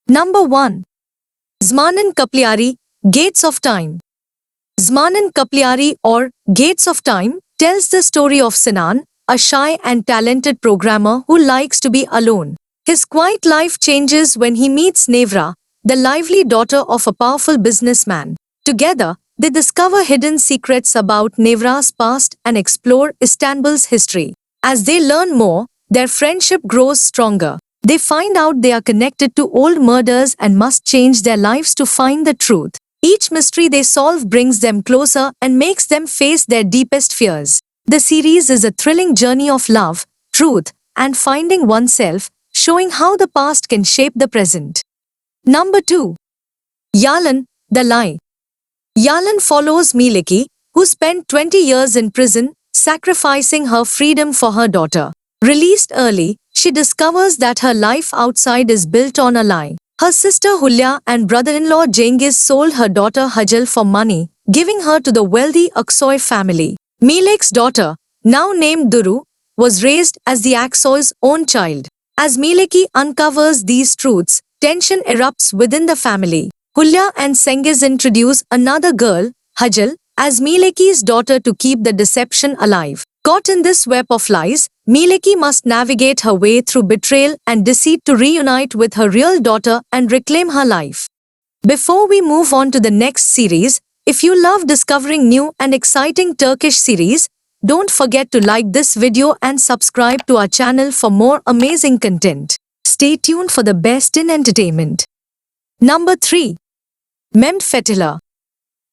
Number 1. Zamanin Kapliari, Gates of Time. Zamanin Kapliari or Gates of Time tells the story of Sinan, a shy and talented programmer who likes to be alone. His quiet life changes when he meets Nevra, the lively daughter of a powerful businessman. Together, they discover hidden secrets about Nevra's past and explore Istanbul's history. As they learn more, their friendship grows stronger. They find out they are connected to old murders and must change their lives to find the truth. Each mystery they solve brings them closer and makes them face their deepest fears. The series is a thrilling journey of love, truth, and finding oneself, showing how the past can shape the present. Number 2. Yalan, The Lie. Yalan follows Meleki, who spent 20 years in prison, sacrificing her freedom for her daughter. Released early, she discovers that her life outside is built on a lie. Her sister Hulya and brother-in-law Cengiz sold her daughter Hajal for money, giving her to the wealthy Aksoy family. Melek's daughter, now named Duru, was raised as the Aksoy's own child. As Meleki uncovers these truths, tension erupts within the family. Hulya and Cengiz introduce another girl, Hajal, as Meleki's daughter to keep the deception alive. Caught in this web of lies, Meleki must navigate her way through betrayal and deceit to reunite with her real daughter and reclaim her life. Before we move on to the next series, if you love discovering new and exciting Turkish series, don't forget to like this video and subscribe to our channel for more amazing content. Stay tuned for the best in entertainment. Number 3. Mehmed Fetihler.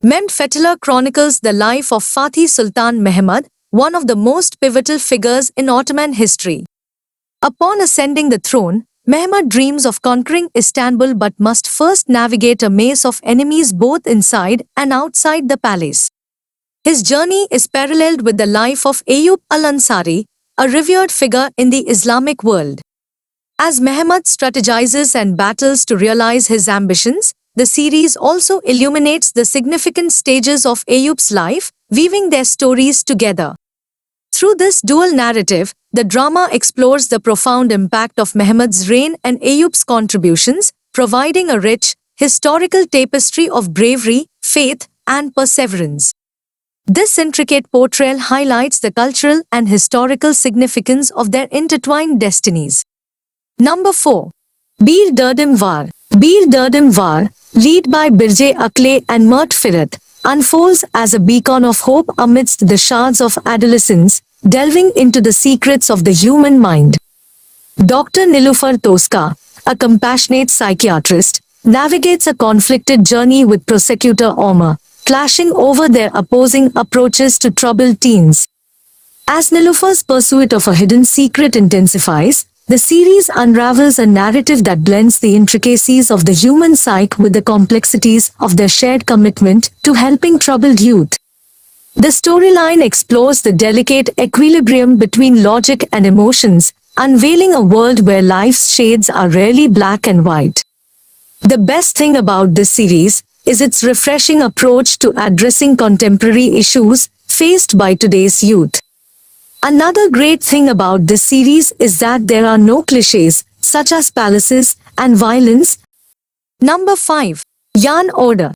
Mehmed Fetihler chronicles the life of Fatih Sultan Mehmed, one of the most pivotal figures in Ottoman history. Upon ascending the throne, Mehmed dreams of conquering Istanbul but must first navigate a maze of enemies both inside and outside the palace. His journey is paralleled with the life of Ayub al-Ansari, a revered figure in the Islamic world. As Mehmed strategizes and battles to realize his ambitions, the series also illuminates the significant stages of Ayub's life, weaving their stories together. Through this dual narrative, the drama explores the profound impact of Mehmed's reign and Ayub's contributions, providing a rich, historical tapestry of bravery, faith, and perseverance. This intricate portrayal highlights the cultural and historical significance of their intertwined destinies. Number 4. Bir Derdim Var. Bir Derdim Var, led by Birce Akle and Mert Firat, unfolds as a beacon of hope amidst the shards of adolescence, delving into the secrets of the human mind. Dr. Nilufar Toska, a compassionate psychiatrist, navigates a conflicted journey with prosecutor Omar, clashing over their opposing approaches to troubled teens. As Nilufar's pursuit of a hidden secret intensifies, the series unravels a narrative that blends the intricacies of the human psyche with the complexities of their shared commitment to helping troubled youth. The storyline explores the delicate equilibrium between logic and emotions, unveiling a world where life's shades are rarely black and white. The best thing about this series is its refreshing approach to addressing contemporary issues faced by today's youth. Another great thing about this series is that there are no clichés, such as palaces and violence. Number 5. Yan Order.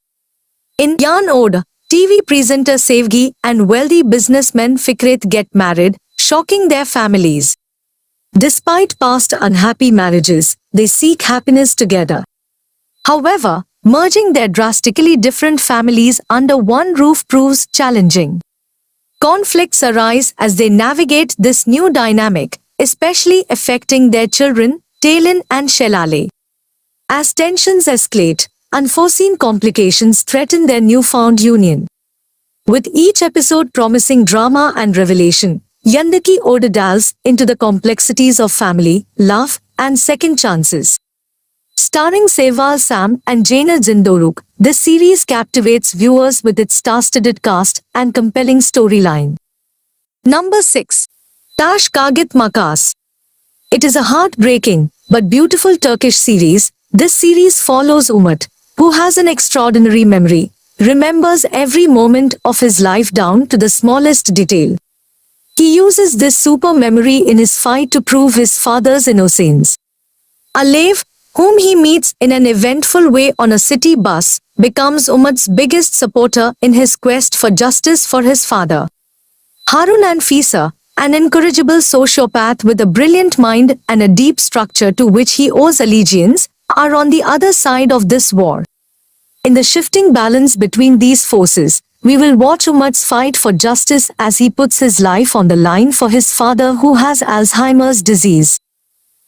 In Yan Order, TV presenter Sevgi and wealthy businessman Fikret get married, shocking their families. Despite past unhappy marriages, they seek happiness together. However, merging their drastically different families under one roof proves challenging. Conflicts arise as they navigate this new dynamic, especially affecting their children, Talin and Shelale. As tensions escalate, unforeseen complications threaten their newfound union. With each episode promising drama and revelation, Yandaki Order delves into the complexities of family, love, and second chances. Starring Sehval Sam and Jaina Zindoruk, this series captivates viewers with its star-studded cast and compelling storyline. Number 6. Tas Kagit Makas. It is a heartbreaking but beautiful Turkish series. This series follows Umut, who has an extraordinary memory, remembers every moment of his life down to the smallest detail. He uses this super memory in his fight to prove his father's innocence. Alev, whom he meets in an eventful way on a city bus, becomes Umad's biggest supporter in his quest for justice for his father. Harun Anfisa, an incorrigible sociopath with a brilliant mind and a deep structure to which he owes allegiance, are on the other side of this war. In the shifting balance between these forces, we will watch Umad's fight for justice as he puts his life on the line for his father who has Alzheimer's disease.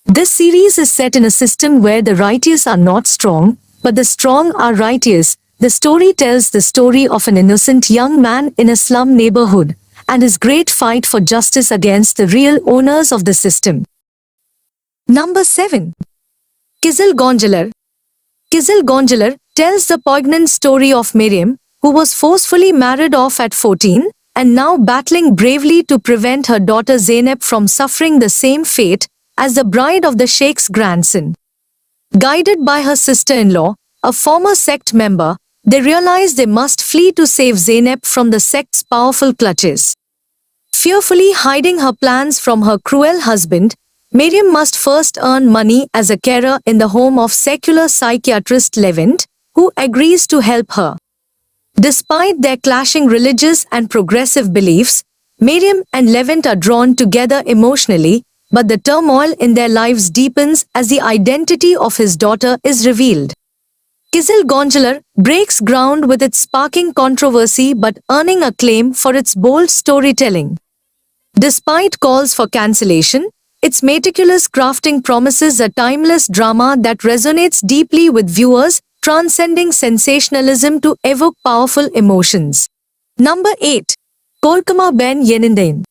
This series is set in a system where the righteous are not strong, but the strong are righteous. The story tells the story of an innocent young man in a slum neighborhood, and his great fight for justice against the real owners of the system. Number 7. Kizil Goncalar. Kizil Goncalar tells the poignant story of Miriam, who was forcefully married off at 14, and now battling bravely to prevent her daughter Zeynep from suffering the same fate as the bride of the Sheikh's grandson. Guided by her sister-in-law, a former sect member, they realize they must flee to save Zeynep from the sect's powerful clutches. Fearfully hiding her plans from her cruel husband, Miriam must first earn money as a carer in the home of secular psychiatrist Levent, who agrees to help her. Despite their clashing religious and progressive beliefs, Miriam and Levent are drawn together emotionally, but the turmoil in their lives deepens as the identity of his daughter is revealed. Kizil Goncalar breaks ground with its sparking controversy but earning acclaim for its bold storytelling. Despite calls for cancellation, its meticulous crafting promises a timeless drama that resonates deeply with viewers, transcending sensationalism to evoke powerful emotions. Number 8. Korkma Ben Yanindayim.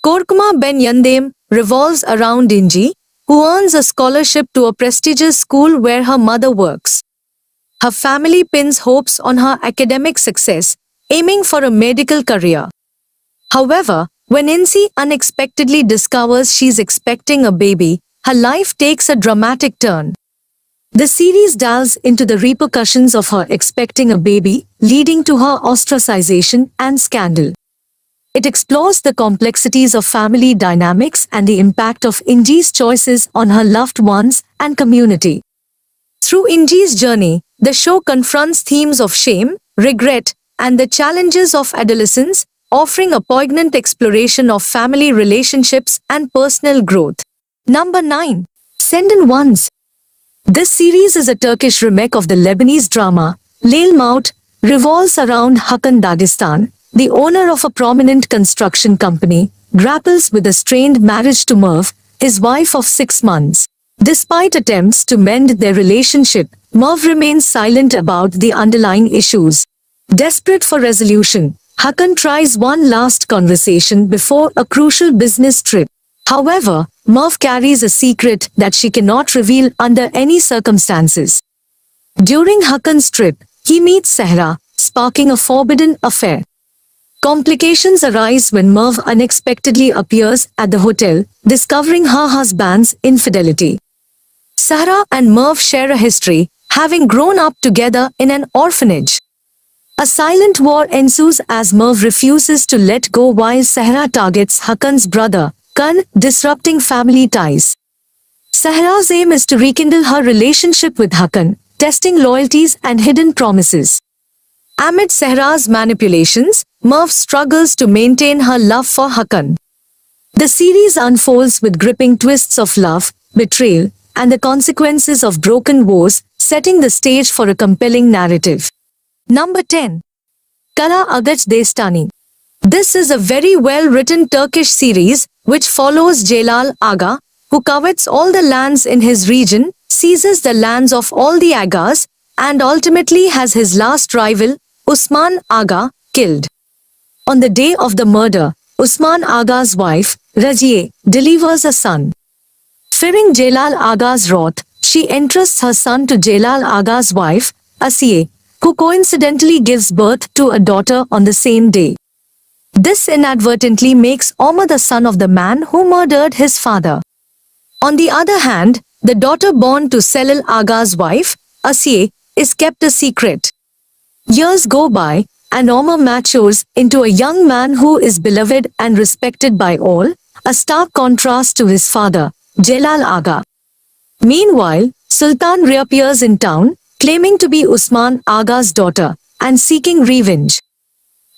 Korkma Ben Yanindayim revolves around Inci, who earns a scholarship to a prestigious school where her mother works. Her family pins hopes on her academic success, aiming for a medical career. However, when Inci unexpectedly discovers she's expecting a baby, her life takes a dramatic turn. The series delves into the repercussions of her expecting a baby, leading to her ostracization and scandal. It explores the complexities of family dynamics and the impact of Inci's choices on her loved ones and community. Through Inci's journey, the show confronts themes of shame, regret, and the challenges of adolescence, offering a poignant exploration of family relationships and personal growth. Number 9. Seden Once. This series is a Turkish remake of the Lebanese drama, Leyl Maut, revolves around Hakan Dagestan, the owner of a prominent construction company, grapples with a strained marriage to Merve, his wife of 6 months. Despite attempts to mend their relationship, Merve remains silent about the underlying issues. Desperate for resolution, Hakan tries one last conversation before a crucial business trip. However, Merve carries a secret that she cannot reveal under any circumstances. During Hakan's trip, he meets Sehra, sparking a forbidden affair. Complications arise when Merve unexpectedly appears at the hotel, discovering her husband's infidelity. Sehra and Merve share a history, having grown up together in an orphanage. A silent war ensues as Merve refuses to let go while Sehra targets Hakan's brother, Kan, disrupting family ties. Sehra's aim is to rekindle her relationship with Hakan, testing loyalties and hidden promises. Amid Sehra's manipulations, Merve struggles to maintain her love for Hakan. The series unfolds with gripping twists of love, betrayal, and the consequences of broken vows, setting the stage for a compelling narrative. Number 10. Kara Agac Destani. This is a very well-written Turkish series which follows Celal Aga, who covets all the lands in his region, seizes the lands of all the Agas, and ultimately has his last rival, Usman Aga, killed. On the day of the murder, Usman Aga's wife, Raziye, delivers a son. Fearing Celal Aga's wrath, she entrusts her son to Celal Aga's wife, Asiye, who coincidentally gives birth to a daughter on the same day. This inadvertently makes Omar the son of the man who murdered his father. On the other hand, the daughter born to Celal Aga's wife, Asiye, is kept a secret. Years go by, and Omar matures into a young man who is beloved and respected by all, a stark contrast to his father, Celal Aga. Meanwhile, Sultan reappears in town, claiming to be Usman Aga's daughter, and seeking revenge.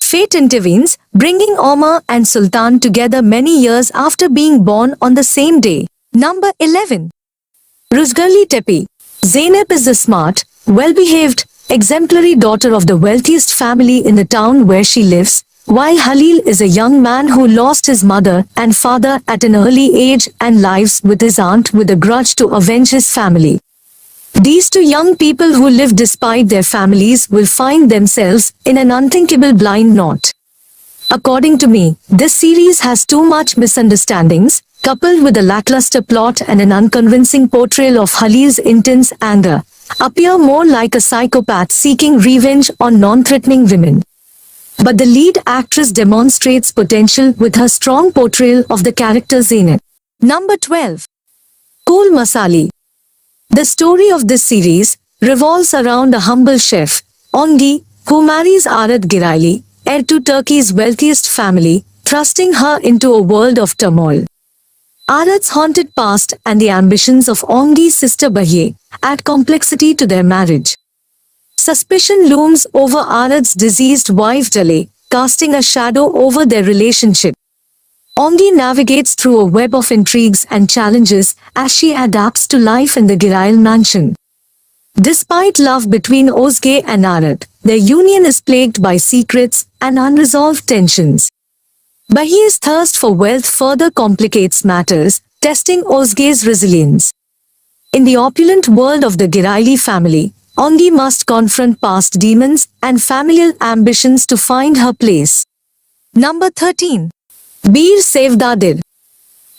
Fate intervenes, bringing Omar and Sultan together many years after being born on the same day. Number 11. Ruzgarli Tepe. Zainab is the smart, well-behaved, exemplary daughter of the wealthiest family in the town where she lives, while Halil is a young man who lost his mother and father at an early age and lives with his aunt with a grudge to avenge his family. These two young people who live despite their families will find themselves in an unthinkable blind knot. According to me, this series has too much misunderstandings, coupled with a lackluster plot and an unconvincing portrayal of Halil's intense anger, appear more like a psychopath seeking revenge on non-threatening women. But the lead actress demonstrates potential with her strong portrayal of the character Zainab. Number 12. Kul Masali. The story of this series revolves around a humble chef, Ongi, who marries Arad Giraili, heir to Turkey's wealthiest family, thrusting her into a world of turmoil. Arad's haunted past and the ambitions of Ongi's sister Bahiye add complexity to their marriage. Suspicion looms over Arad's deceased wife Jale, casting a shadow over their relationship. Ongi navigates through a web of intrigues and challenges as she adapts to life in the Girail mansion. Despite love between Ozge and Arad, their union is plagued by secrets and unresolved tensions. Bahiye's thirst for wealth further complicates matters, testing Ozge's resilience. In the opulent world of the Giraili family, Ongi must confront past demons and familial ambitions to find her place. Number 13. Bir Sevdadir.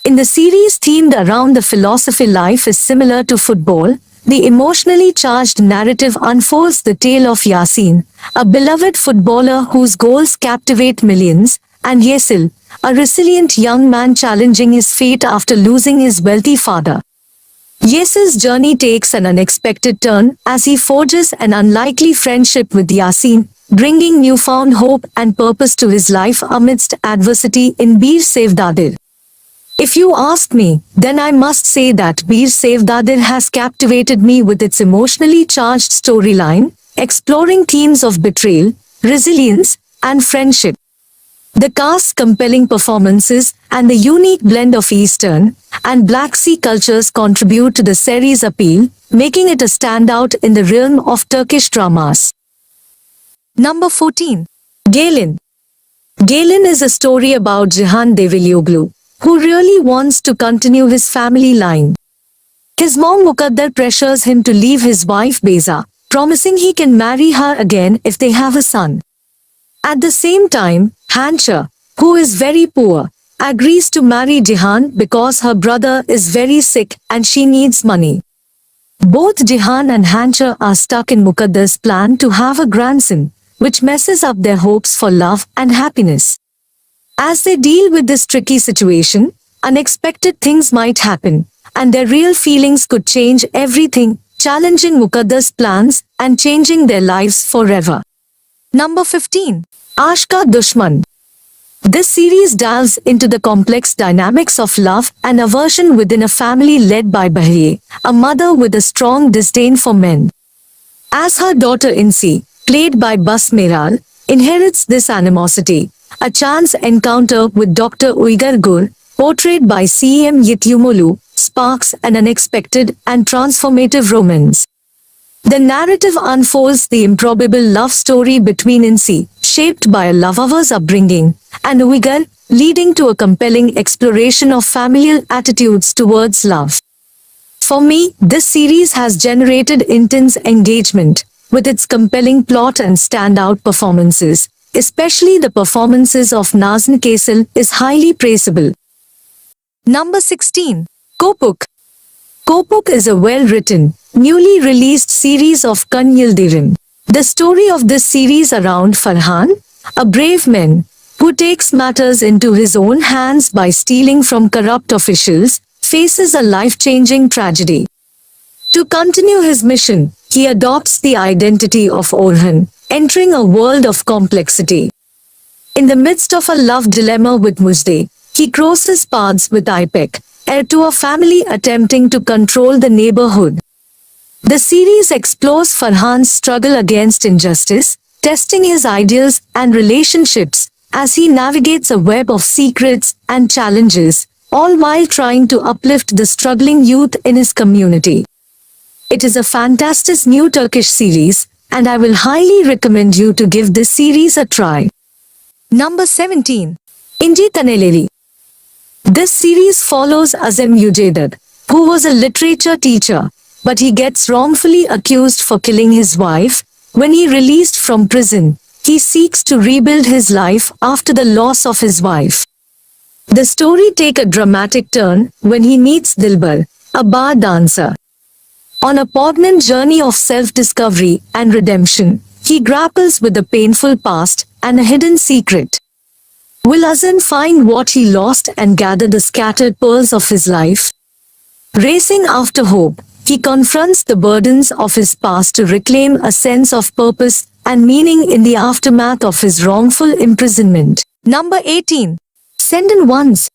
In the series themed around the philosophy life is similar to football, the emotionally charged narrative unfolds the tale of Yasin, a beloved footballer whose goals captivate millions, and Yesil, a resilient young man challenging his fate after losing his wealthy father. Yesil's journey takes an unexpected turn as he forges an unlikely friendship with Yasin, bringing newfound hope and purpose to his life amidst adversity in Bir Sevdadir. If you ask me, then I must say that Bir Sevdadir has captivated me with its emotionally charged storyline, exploring themes of betrayal, resilience, and friendship. The cast's compelling performances and the unique blend of Eastern and Black Sea cultures contribute to the series' appeal, making it a standout in the realm of Turkish dramas. Number 14. Gelin. Gelin is a story about Cihan Develioglu, who really wants to continue his family line. His mom Mukaddar pressures him to leave his wife Beza, promising he can marry her again if they have a son. At the same time, Hancha, who is very poor, agrees to marry Cihan because her brother is very sick and she needs money. Both Cihan and Hancha are stuck in Mukaddar's plan to have a grandson, which messes up their hopes for love and happiness. As they deal with this tricky situation, unexpected things might happen, and their real feelings could change everything, challenging Mukaddar's plans and changing their lives forever. Number 15. Aska Dusman. This series delves into the complex dynamics of love and aversion within a family led by Bahiye, a mother with a strong disdain for men. As her daughter Inci, played by Bas Meral, inherits this animosity, a chance encounter with Dr. Uyghur Gur, portrayed by C.M. Yityumolu, sparks an unexpected and transformative romance. The narrative unfolds the improbable love story between Inci, shaped by a lover's upbringing, and Uyghur, leading to a compelling exploration of familial attitudes towards love. For me, this series has generated intense engagement, with its compelling plot and standout performances, especially the performances of Nazan Kasil is highly praisable. Number 16. Kopuk. Kopuk is a well-written, newly released series of Kan Yildirim. The story of this series around Farhan, a brave man, who takes matters into his own hands by stealing from corrupt officials, faces a life-changing tragedy. To continue his mission, he adopts the identity of Orhan, entering a world of complexity. In the midst of a love dilemma with Mujde, he crosses paths with Ipek, heir to a family attempting to control the neighborhood. The series explores Farhan's struggle against injustice, testing his ideals and relationships as he navigates a web of secrets and challenges, all while trying to uplift the struggling youth in his community. It is a fantastic new Turkish series, and I will highly recommend you to give this series a try. Number 17. Inci Taneleri. This series follows Azem Yücedar, who was a literature teacher, but he gets wrongfully accused for killing his wife. When he released from prison, he seeks to rebuild his life after the loss of his wife. The story takes a dramatic turn when he meets Dilbar, a bar dancer. On a poignant journey of self-discovery and redemption, he grapples with the painful past and a hidden secret. Will Azem find what he lost and gather the scattered pearls of his life? Racing after hope, he confronts the burdens of his past to reclaim a sense of purpose and meaning in the aftermath of his wrongful imprisonment. Number 18. Seden Once.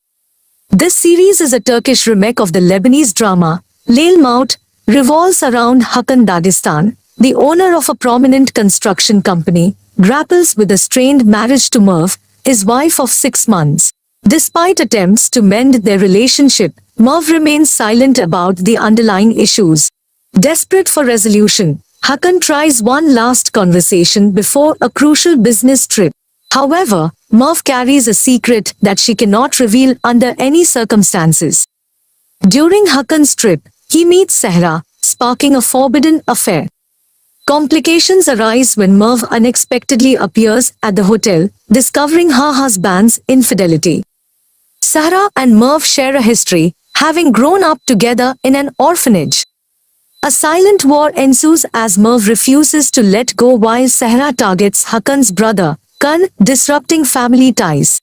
This series is a Turkish remake of the Lebanese drama, Leyl Maut, revolves around Hakan Dagestan, the owner of a prominent construction company, grapples with a strained marriage to Merve, his wife of 6 months. Despite attempts to mend their relationship, Merve remains silent about the underlying issues. Desperate for resolution, Hakan tries one last conversation before a crucial business trip. However, Merve carries a secret that she cannot reveal under any circumstances. During Hakan's trip, he meets Sehra, sparking a forbidden affair. Complications arise when Merve unexpectedly appears at the hotel, discovering her husband's infidelity. Sehra and Merve share a history, having grown up together in an orphanage. A silent war ensues as Merve refuses to let go while Sehra targets Hakan's brother, Kan, disrupting family ties.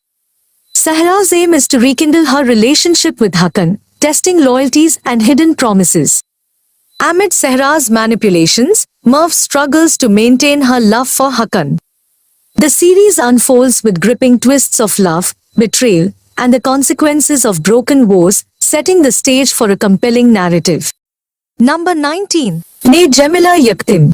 Sehra's aim is to rekindle her relationship with Hakan, testing loyalties and hidden promises. Amid Sehra's manipulations, Merve struggles to maintain her love for Hakan. The series unfolds with gripping twists of love, betrayal, and the consequences of broken vows, setting the stage for a compelling narrative. Number 19. Gemilar Yaktim.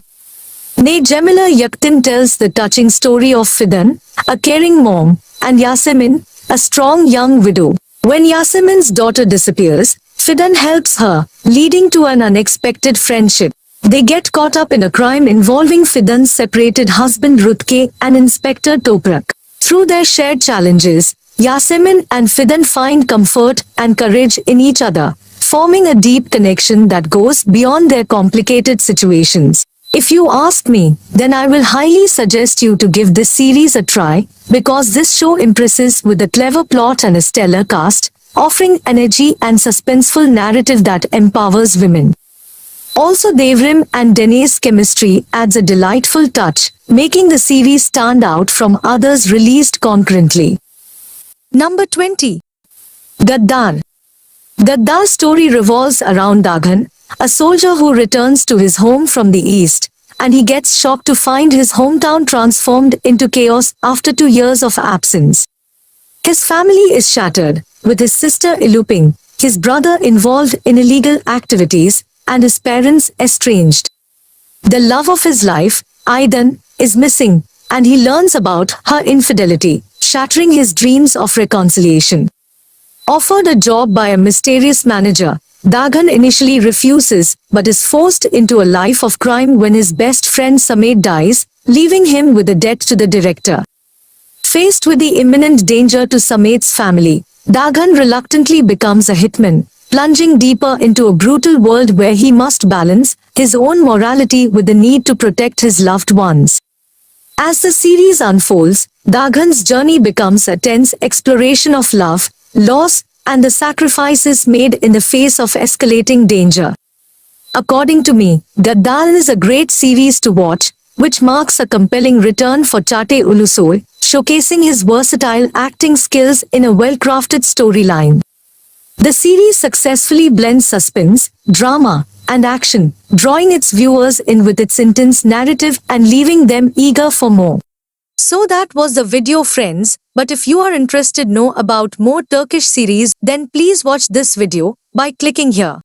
Gemilar Yaktim tells the touching story of Fidan, a caring mom, and Yasemin, a strong young widow. When Yasemin's daughter disappears, Fidan helps her, leading to an unexpected friendship. They get caught up in a crime involving Fidan's separated husband Rutke and Inspector Toprak. Through their shared challenges, Yasemin and Fidan find comfort and courage in each other, forming a deep connection that goes beyond their complicated situations. If you ask me, then I will highly suggest you to give this series a try, because this show impresses with a clever plot and a stellar cast, offering energy and suspenseful narrative that empowers women. Also, Devrim and Dene's chemistry adds a delightful touch, making the series stand out from others released concurrently. Number 20. Gaddar. Gaddar's story revolves around Dagan, a soldier who returns to his home from the east, and he gets shocked to find his hometown transformed into chaos after 2 years of absence. His family is shattered, with his sister eloping, his brother involved in illegal activities, and his parents estranged. The love of his life, Aidan, is missing, and he learns about her infidelity, shattering his dreams of reconciliation. Offered a job by a mysterious manager, Dagan initially refuses, but is forced into a life of crime when his best friend Samet dies, leaving him with a debt to the director. Faced with the imminent danger to Samet's family, Dagan reluctantly becomes a hitman, plunging deeper into a brutal world where he must balance his own morality with the need to protect his loved ones. As the series unfolds, Dagan's journey becomes a tense exploration of love, loss, and the sacrifices made in the face of escalating danger. According to me, Gaddar is a great series to watch, which marks a compelling return for Çağatay Ulusoy, showcasing his versatile acting skills in a well-crafted storyline. The series successfully blends suspense, drama, and action, drawing its viewers in with its intense narrative and leaving them eager for more. So that was the video, friends, but if you are interested to know about more Turkish series, then please watch this video by clicking here.